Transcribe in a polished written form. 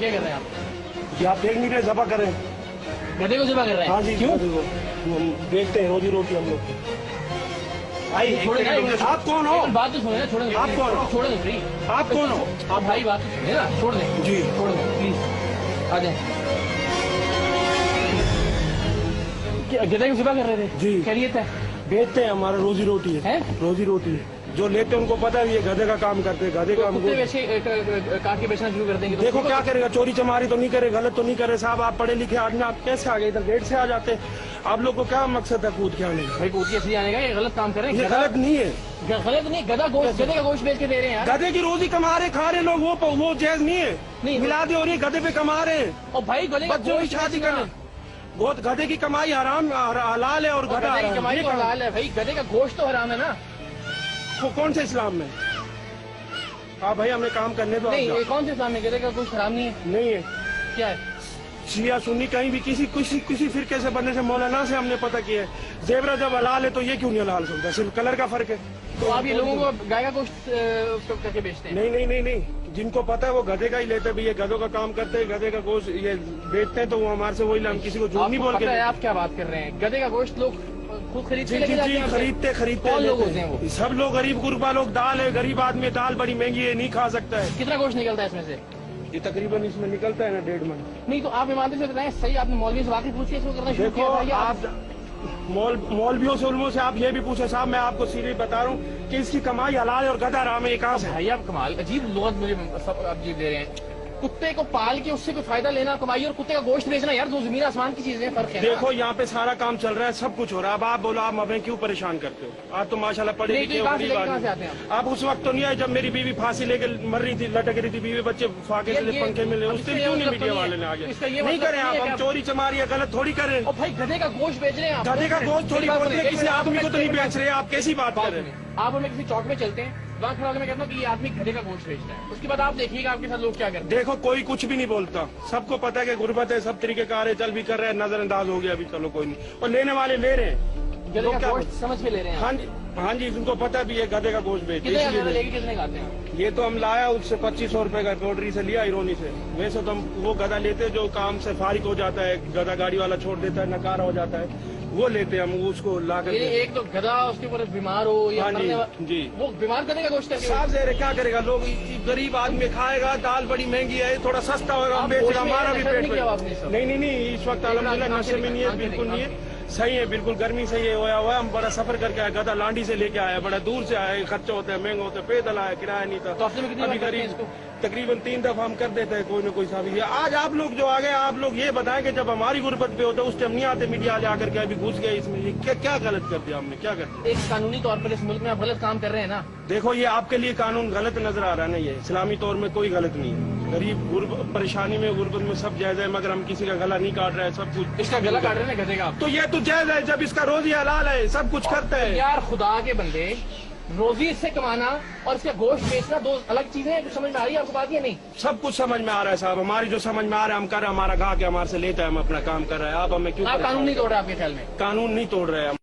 क्या कर रहे हैं आप? ये आप देख नहीं रहे, ज़बह करें। गधे को ज़िबा कर रहे हैं? हाँ जी, क्यों? हम देखते हैं रोजी रोटी हम लोग की। भाई छोड़े ना, आप कौन हो? बात तो सुने ना, छोड़ दो। आप कौन हो? छोड़ दो फ्री। आप कौन हो? आप भाई बात तो सुने ना, छोड़ दें। जी छोड़ दो प्लीज, आ जाए। गधे को ज़िबा कर रहे थे? जी। खैरियत है? बेचते हैं, हमारा रोजी रोटी है। रोजी रोटी है, जो लेते हैं उनको पता है ये गधे का काम करते हैं, गधे का हम कुत्ते वैसे काट के बेचना शुरू कर देंगे तो देखो क्या करेगा, चोरी चमारी तो नहीं करे, गलत तो नहीं करे साहब। आप पढ़े लिखे आदमी, आप कैसे आ गए इधर, गेट से आ जाते। आप लोग को क्या मकसद है कूद के आने का? भाई कूद के ऐसे आने का, ये गलत काम कर रहे हैं। ये गलत नहीं है, गलत नहीं, गधे का गोश्त बेच के दे रहे हैं यार। गधे की रोजी कमा रहे, खा रहे लोग, वो जायज नहीं है। नहीं, मिलादे हो रही है, गधे पे कमा रहे हैं। और भाई गधे का बच्चों की गोश्त शादी बेचना, करना, बहुत गधे की कमाई हराम हलाल है और गधा गधे की हराम। कमाई ये तो कहाँ? हलाल है भाई, गधे का गोश्त तो हराम है ना। कौन से इस्लाम में? हाँ भाई हमें काम करने दो। नहीं, आप ये कौन से इस्लाम में गधे का गोश्त हराम नहीं है? जाओ। नहीं है, क्या है? शिया सुन्नी कहीं भी किसी फिरके से बनने से, मौलाना से हमने पता किया है। जेबरा जब हलाल है तो ये क्यों नहीं हलाल सकता? सिर्फ कलर का फर्क है। तो आप ये लोगों को गाय का गोश्त करके बेचते हैं? नहीं, जिनको पता है वो गधे का ही लेते हैं। ये गधों का काम करते हैं, गधे का गोश्त ये बेचते हैं, तो वो हमारे से वही, हम किसी को झूठ नहीं बोल के। आप क्या बात कर रहे हैं? गधे का गोश्त लोग खुद खरीदते जी, खरीदते कौन लोग होते हैं वो? सब लोग गरीब गुरबा लोग। दाल है, गरीब आदमी, दाल बड़ी महंगी है, नहीं खा सकता है। कितना गोश्त निकलता है इसमें से? ये तकरीबन इसमें निकलता है ना 1.5 मन। नहीं तो आप ईमानदारी से बताएं, सही आपने मौलवी से वाकई पूछिए, इसको करना शुरू देखो किया भाई आप मौलवियों से, उलमों से आप ये भी पूछे साहब, मैं आपको सीरियस बता रहा हूँ कि इसकी कमाई हलाल है और गधा हराम है। ये कहाँ से? भाई आप कमाल, अजीब लोग मुझे सब अजीब दे रहे हैं। कुत्ते को पाल के उससे कोई फायदा लेना कमाई, और कुत्ते का गोश्त बेचना, यार दो जमीन आसमान की चीजें, फर्क है। देखो यहाँ पे सारा काम चल रहा है, सब कुछ हो रहा है। अब आप बोलो आप हमें क्यों परेशान करते हो? आप तो माशाल्लाह पढ़े लिखे हो, गरीब आदमी। आप उस वक्त तो नहीं आए जब मेरी बीवी फांसी लेके मर रही थी, लटक रही थी, बीवी बच्चे फाके से पंखे में, उस दिन क्यों नहीं मीडिया वाले ने आगे? नहीं करें आप, हम चोरी चमारी या गलत थोड़ी करें। और भाई गधे का गोश्त बेच रहे हैं आप, गधे का गोश्त थोड़ी बोलते हैं, किसी आदमी को तो नहीं बेच रहे। आप कैसी बात कर रहे हैं? आप हमें किसी चौक में चलते हैं, वहाँ खड़ा होकर मैं कहता हूँ कि ये आदमी गधे का गोश्त बेच रहा है, उसके बाद आप देखिएगा आपके साथ लोग क्या करते हैं। देखो कोई कुछ भी नहीं बोलता, सबको पता है कि गुर्बत है, सब तरीके का है, चल भी कर रहे हैं, नजरअंदाज हो गया अभी, चलो कोई नहीं। और लेने वाले ले रहे हैं, गधे का गोश्त समझ में ले रहे हैं। हाँ जी, उनको पता भी है गधे का गोश्त बेच। लेके कितने खाते हैं? ये तो हम लाया उससे 2500 रुपए का, रोटरी से लिया, इरोनी से। वैसे तो हम वो गधा लेते जो काम से फारिग हो जाता है, गधा गाड़ी वाला छोड़ देता है, नकारा हो जाता है, वो लेते हम, उसको ला कर। एक तो गधा उसके ऊपर बीमार हो या जी, वो बीमार गधे का गोश्त साफ जहर क्या करेगा? लोग गरीब आदमी खाएगा, दाल बड़ी महंगी है, थोड़ा सस्ता होगा हम बेचेगा, हमारा भी पेट में। नहीं, इस वक्त अल्हम्दुलिल्लाह नशे में नहीं है, बिल्कुल नहीं है, सही है, बिल्कुल गर्मी सही है होया हुआ है। हम बड़ा सफर करके आए, गधा लांडी से लेके आया, बड़ा दूर से आया, खर्चा होता है, महंगा होता है, पैदल आया, किराया नहीं था। तो हफ्ते में कितनी बार करते हैं इसको? तकरीबन 3 दफा हम कर देते हैं कोई न कोई साहब। आज आप लोग जो आ गए, आप लोग ये बताएं कि जब हमारी गुर्बत पे होते उस टाइम नहीं आते मीडिया वाले आकर के, अभी घुस गए इसमें। ये क्या गलत कर दिया हमने, क्या कर दिया? एक कानूनी तौर पर इस मुल्क में आप गलत काम कर रहे हैं ना। देखो ये आपके लिए कानून गलत नजर आ रहा है ना, ये इस्लामी तौर में कोई गलत नहीं है। गरीब परेशानी में, गुर्बत में सब जायज है, मगर हम किसी का गला नहीं काट रहे हैं, सब कुछ। इसका गला काट रहे हैं गधे का, तो ये तो जायज है, जब इसका रोजी हलाल है, सब कुछ करते हैं। यार खुदा के बंदे, रोजी इससे कमाना और इसका गोश्त बेचना दो अलग चीजें हैं। कुछ समझ में आ रही है आपको बात? या नहीं? सब कुछ समझ में आ रहा है साहब, हमारी जो समझ में आ रहा है हम कर रहे हैं, हमारा गाहक हमारे से लेता है, हम अपना काम कर रहे हैं। आप हमें क्यों? आप कानून नहीं तोड़ रहे आपके ख्याल में? कानून नहीं तोड़ रहे हैं।